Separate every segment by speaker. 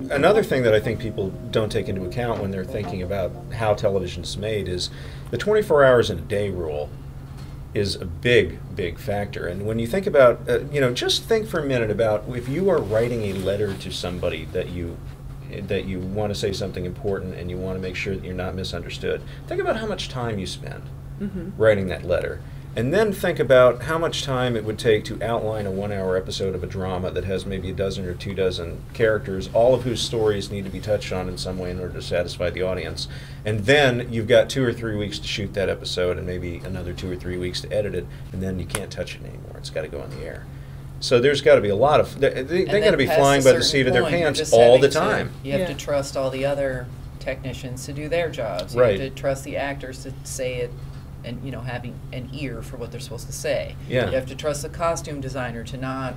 Speaker 1: another thing that I think people don't take into account when they're thinking about how television is made is the 24 hours in a day rule is a big, big factor. And when you think about, just think for a minute about if you are writing a letter to somebody that you want to say something important and you want to make sure that you're not misunderstood, think about how much time you spend writing that letter. And then think about how much time it would take to outline a 1-hour episode of a drama that has maybe a dozen or 2 dozen characters, all of whose stories need to be touched on in some way in order to satisfy the audience. And then you've got 2 or 3 weeks to shoot that episode and maybe another 2 or 3 weeks to edit it, and then you can't touch it anymore. It's got to go on the air. So there's got to be a lot of... They got to be flying by the seat of their pants all the time.
Speaker 2: You have to trust all the other technicians to do their jobs. You have to trust the actors to say it and, having an ear for what they're supposed to say.
Speaker 1: Yeah.
Speaker 2: You have to trust the costume designer to not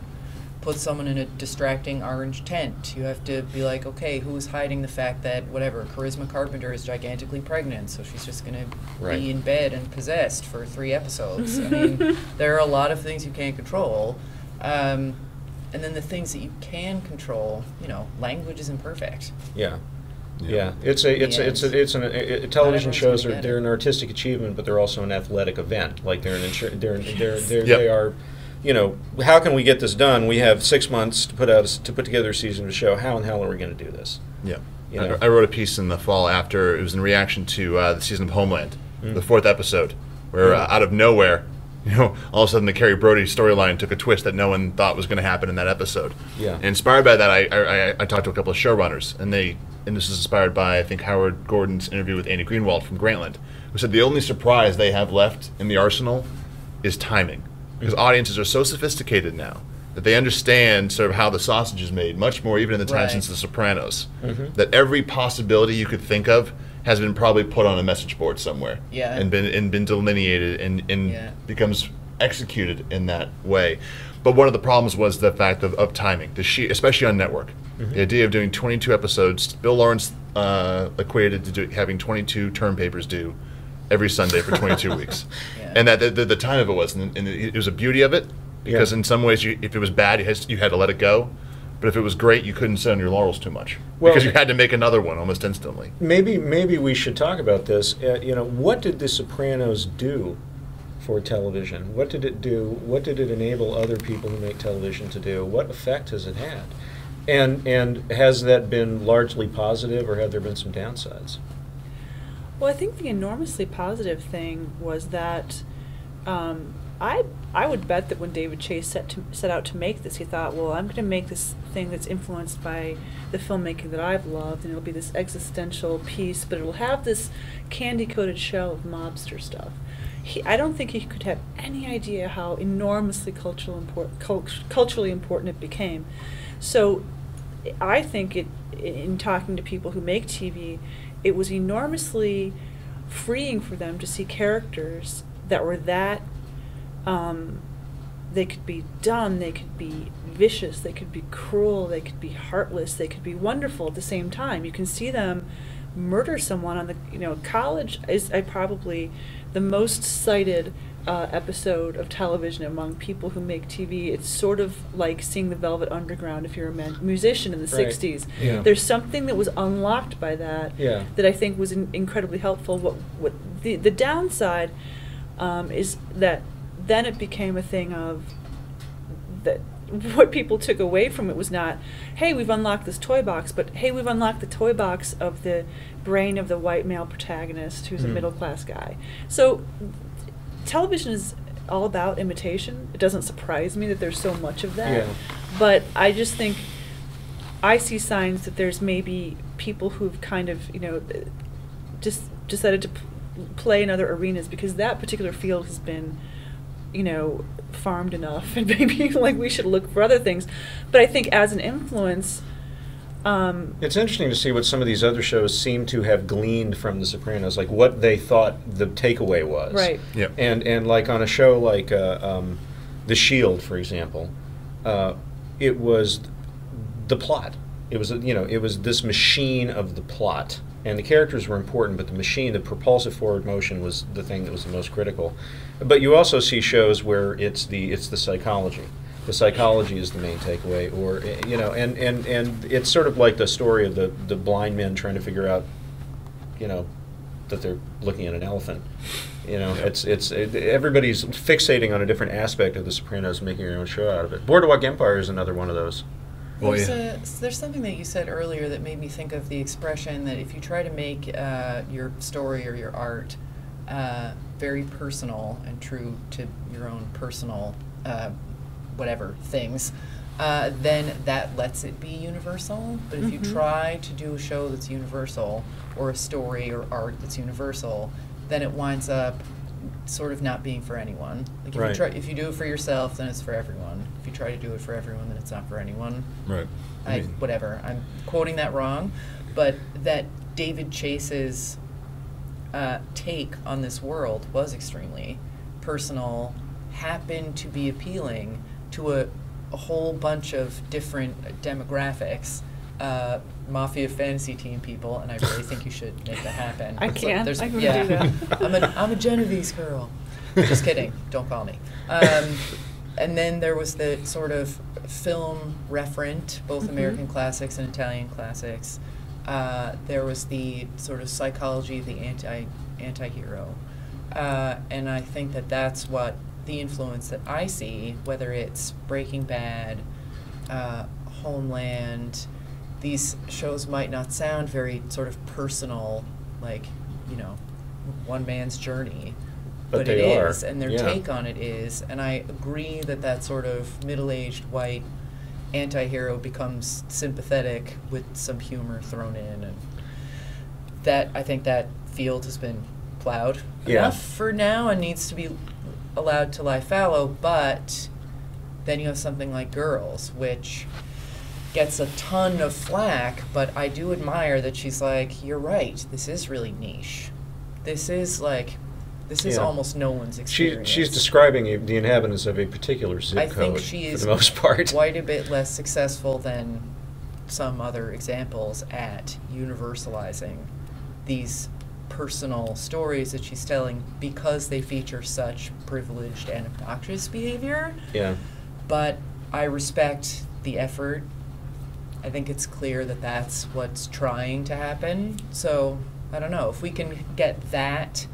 Speaker 2: put someone in a distracting orange tent. You have to be like, okay, who's hiding the fact that, Charisma Carpenter is gigantically pregnant, so she's just going to be in bed and possessed for 3 episodes. I mean, there are a lot of things you can't control. And then the things that you can control, language is imperfect.
Speaker 1: Yeah. Yeah, television shows they're an artistic achievement, but they're also an athletic event. Like they are, how can we get this done? We have 6 months to put together a season of a show. How in the hell are we going to do this?
Speaker 3: Yeah, I wrote a piece in the fall after it was in reaction to the season of Homeland, the 4th episode, where out of nowhere, all of a sudden the Carrie Brody storyline took a twist that no one thought was going to happen in that episode.
Speaker 1: Yeah,
Speaker 3: and inspired by that, I talked to a couple of showrunners, and this is inspired by, I think, Howard Gordon's interview with Andy Greenwald from Grantland, who said the only surprise they have left in the arsenal is timing. Because audiences are so sophisticated now that they understand sort of how the sausage is made, much more even in the time since The Sopranos, that every possibility you could think of has been probably put on a message board somewhere and been delineated and becomes executed in that way. But one of the problems was the fact of timing, especially on network. The idea of doing 22 episodes, Bill Lawrence equated to having 22 term papers due every Sunday for 22 weeks. And that the time of it was, and it was a beauty of it, because in some ways, if it was bad, you had to let it go. But if it was great, you couldn't sit on your laurels too much, because you had to make another one almost instantly.
Speaker 1: Maybe we should talk about this. What did The Sopranos do for television? What did it do? What did it enable other people who make television to do? What effect has it had? And has that been largely positive, or have there been some downsides?
Speaker 4: Well, I think the enormously positive thing was that I would bet that when David Chase set out to make this, he thought, well, I'm going to make this thing that's influenced by the filmmaking that I've loved, and it'll be this existential piece, but it'll have this candy-coated shell of mobster stuff. I don't think he could have any idea how enormously culturally important it became. So I think in talking to people who make TV, it was enormously freeing for them to see characters that were that they could be dumb, they could be vicious, they could be cruel, they could be heartless, they could be wonderful at the same time. You can see them murder someone on the, College is probably the most cited episode of television among people who make TV. It's sort of like seeing the Velvet Underground if you're a musician in the 60s.
Speaker 1: Yeah.
Speaker 4: There's something that was unlocked by that that I think was incredibly helpful. What the downside is that then it became a thing of that what people took away from it was not, hey, we've unlocked this toy box, but hey, we've unlocked the toy box of the brain of the white male protagonist who's a middle-class guy. So television is all about imitation. It doesn't surprise me that there's so much of that. But I just think I see signs that there's maybe people who've kind of, just decided to play in other arenas because that particular field has been, farmed enough, and maybe we should look for other things. But I think as an influence,
Speaker 1: it's interesting to see what some of these other shows seem to have gleaned from The Sopranos, like what they thought the takeaway was.
Speaker 4: Right.
Speaker 3: Yep.
Speaker 1: And like on a show like The Shield, for example, it was the plot. It was it was this machine of the plot, and the characters were important, but the machine, the propulsive forward motion, was the thing that was the most critical. But you also see shows where it's the psychology. the psychology is the main takeaway, or and it's sort of like the story of the blind men trying to figure out, that they're looking at an elephant. It's everybody's fixating on a different aspect of The Sopranos, making their own show out of it. Boardwalk Empire is another one of those.
Speaker 2: There's something that you said earlier that made me think of the expression that if you try to make your story or your art very personal and true to your own personal whatever things, then that lets it be universal. But if you try to do a show that's universal, or a story or art that's universal, then it winds up sort of not being for anyone. Like if you do it for yourself, then it's for everyone. If you try to do it for everyone, then it's not for anyone.
Speaker 3: Right.
Speaker 2: Whatever. I'm quoting that wrong, but that David Chase's take on this world was extremely personal, happened to be appealing to a whole bunch of different demographics. Mafia fantasy team people, and I really think you should make that happen.
Speaker 4: I can do
Speaker 2: that. I'm a Genovese girl. Just kidding. Don't call me. And then there was the sort of film referent, both American classics and Italian classics. There was the sort of psychology of the anti-hero. And I think that that's what the influence that I see, whether it's Breaking Bad, Homeland. These shows might not sound very sort of personal, like, one man's journey, but it is, and their take on it is. And I agree that sort of middle-aged white anti-hero becomes sympathetic with some humor thrown in, and that I think that field has been plowed enough for now and needs to be allowed to lie fallow. But then you have something like Girls, which gets a ton of flack, but I do admire that she's like, you're right, this is really niche. This is almost no one's experience.
Speaker 1: She's describing the inhabitants of a particular zip code,
Speaker 2: I think she is
Speaker 1: for the most part.
Speaker 2: quite a bit less successful than some other examples at universalizing these personal stories that she's telling because they feature such privileged and obnoxious behavior.
Speaker 1: Yeah.
Speaker 2: But I respect the effort. I think it's clear that that's what's trying to happen. So, I don't know, if we can get that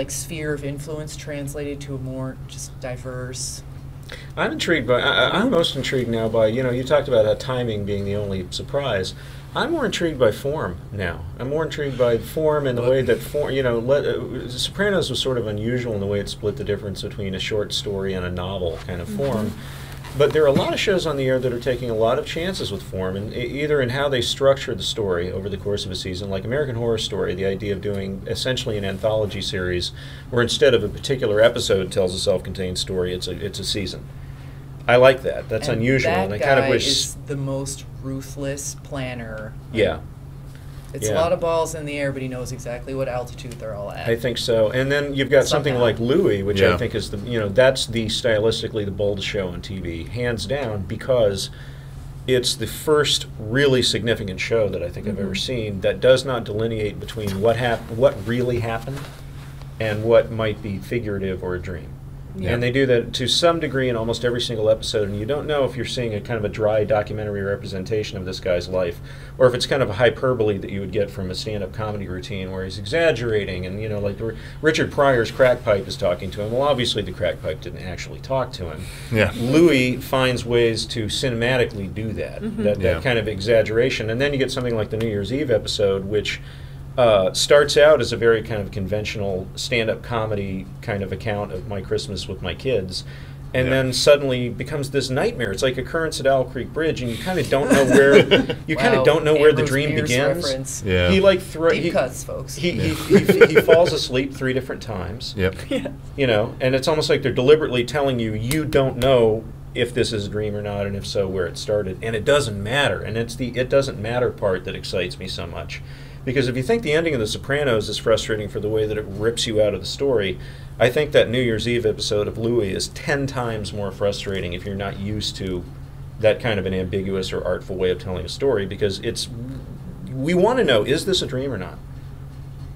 Speaker 2: sphere of influence translated to a more just diverse.
Speaker 1: I'm intrigued by, I'm most intrigued now by, you talked about how timing being the only surprise. I'm more intrigued by form now. I'm more intrigued by form and the way that Sopranos was sort of unusual in the way it split the difference between a short story and a novel kind of form. But there are a lot of shows on the air that are taking a lot of chances with form, and either in how they structure the story over the course of a season, like American Horror Story, the idea of doing essentially an anthology series where instead of a particular episode tells a self-contained story, it's a season. I like that. That's unusual, and I kind of wish
Speaker 2: is the most ruthless planner.
Speaker 1: Yeah.
Speaker 2: It's a lot of balls in the air, but he knows exactly what altitude they're all at.
Speaker 1: I think so. And then you've got something like Louie, which I think is that's the stylistically the boldest show on TV, hands down, because it's the first really significant show that I think I've ever seen that does not delineate between what really happened and what might be figurative or a dream. Yeah. And they do that to some degree in almost every single episode, and you don't know if you're seeing a kind of a dry documentary representation of this guy's life, or if it's kind of a hyperbole that you would get from a stand-up comedy routine where he's exaggerating, and like Richard Pryor's crack pipe is talking to him. Well, obviously the crack pipe didn't actually talk to him. Yeah. Louis finds ways to cinematically do that, that kind of exaggeration, and then you get something like the New Year's Eve episode, which starts out as a very kind of conventional stand-up comedy kind of account of my Christmas with my kids, and then suddenly becomes this nightmare. It's like Occurrence at Owl Creek Bridge, and you kind of don't know where where the dream begins.
Speaker 2: Reference.
Speaker 3: Yeah.
Speaker 1: He
Speaker 2: deep cuts, folks.
Speaker 1: He falls asleep 3 different times.
Speaker 3: Yep.
Speaker 4: Yeah.
Speaker 1: And it's almost like they're deliberately telling you don't know if this is a dream or not, and if so, where it started. And it doesn't matter. And it's the it doesn't matter part that excites me so much. Because if you think the ending of The Sopranos is frustrating for the way that it rips you out of the story, I think that New Year's Eve episode of Louie is 10 times more frustrating if you're not used to that kind of an ambiguous or artful way of telling a story, because we want to know, is this a dream or not?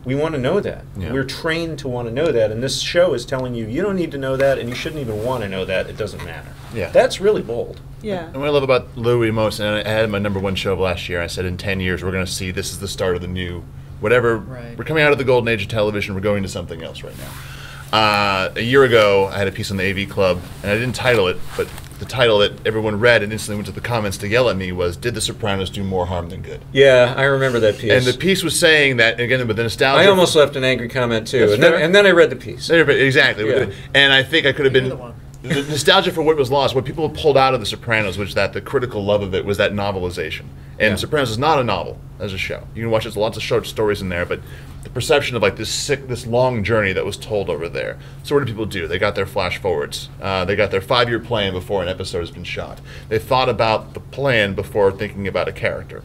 Speaker 1: We want to know that.
Speaker 3: Yeah.
Speaker 1: We're trained to want to know that, and this show is telling you you don't need to know that, and you shouldn't even want to know that. It doesn't matter.
Speaker 3: Yeah.
Speaker 1: That's really bold.
Speaker 4: Yeah.
Speaker 3: And what I love about Louis most, and I had my #1 show of last year, I said in 10 years we're going to see this is the start of the new, whatever,
Speaker 2: Right.
Speaker 3: We're coming out of the golden age of television, we're going to something else right now. A year ago, I had a piece on the AV Club, and I didn't title it, but the title that everyone read and instantly went to the comments to yell at me was, "Did The Sopranos do more harm than good?"
Speaker 1: Yeah, I remember that piece.
Speaker 3: And the piece was saying that, again, with the nostalgia.
Speaker 1: I almost left an angry comment too,
Speaker 3: That's
Speaker 1: and
Speaker 3: fair.
Speaker 1: then I read the piece.
Speaker 3: Exactly.
Speaker 1: Yeah.
Speaker 3: And I think I could have
Speaker 2: You're
Speaker 3: been.
Speaker 2: the one.
Speaker 3: The nostalgia for what was lost, what people pulled out of The Sopranos was that the critical love of it was that novelization. And
Speaker 1: Yeah.
Speaker 3: Sopranos is not a novel as a show. You can watch there's lots of short stories in there, but the perception of like this long journey that was told over there. So what do people do? They got their flash forwards. They got their 5-year plan before an episode has been shot. They thought about the plan before thinking about a character.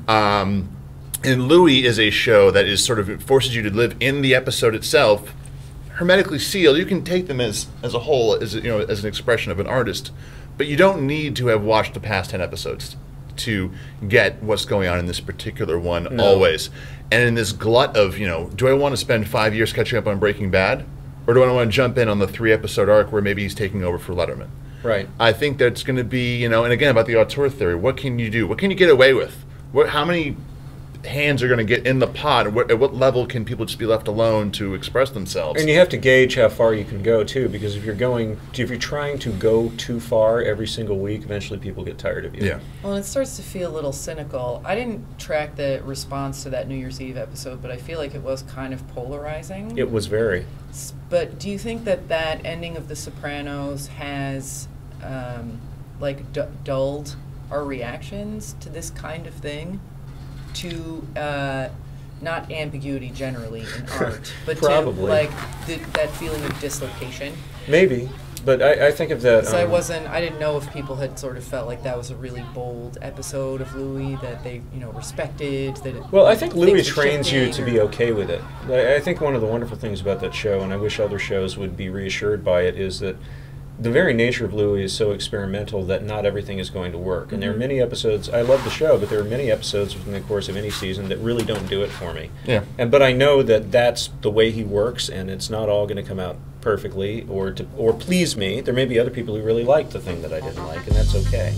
Speaker 3: And Louis is a show that is sort of, it forces you to live in the episode itself, hermetically sealed. You can take them as a whole, as an expression of an artist, but you don't need to have watched the past 10 episodes to get what's going on in this particular one always. And in this glut of, do I want to spend 5 years catching up on Breaking Bad, or do I want to jump in on the 3-episode arc where maybe he's taking over for Letterman?
Speaker 1: Right.
Speaker 3: I think that's going to be, and again about the auteur theory, what can you do? What can you get away with? How many hands are going to get in the pot, and at what level can people just be left alone to express themselves?
Speaker 1: And you have to gauge how far you can go too, because if you're trying to go too far every single week, eventually people get tired of you.
Speaker 3: Yeah.
Speaker 2: Well, it starts to feel a little cynical. I didn't track the response to that New Year's Eve episode, but I feel like it was kind of polarizing.
Speaker 1: It was very.
Speaker 2: But do you think that ending of The Sopranos has dulled our reactions to this kind of thing? To not ambiguity generally in art, but
Speaker 1: Probably.
Speaker 2: to that feeling of dislocation.
Speaker 1: Maybe, but I think of that.
Speaker 2: So I didn't know if people had sort of felt like that was a really bold episode of Louis that they respected.
Speaker 1: Well, I think Louis
Speaker 2: things are
Speaker 1: trains you to
Speaker 2: shifting
Speaker 1: be
Speaker 2: or-
Speaker 1: okay with it. I think one of the wonderful things about that show, and I wish other shows would be reassured by it, is that the very nature of Louis is so experimental that not everything is going to work. And there are many episodes, I love the show, but there are many episodes within the course of any season that really don't do it for me.
Speaker 3: Yeah.
Speaker 1: But I know that that's the way he works, and it's not all going to come out perfectly or please me. There may be other people who really like the thing that I didn't like, and that's okay.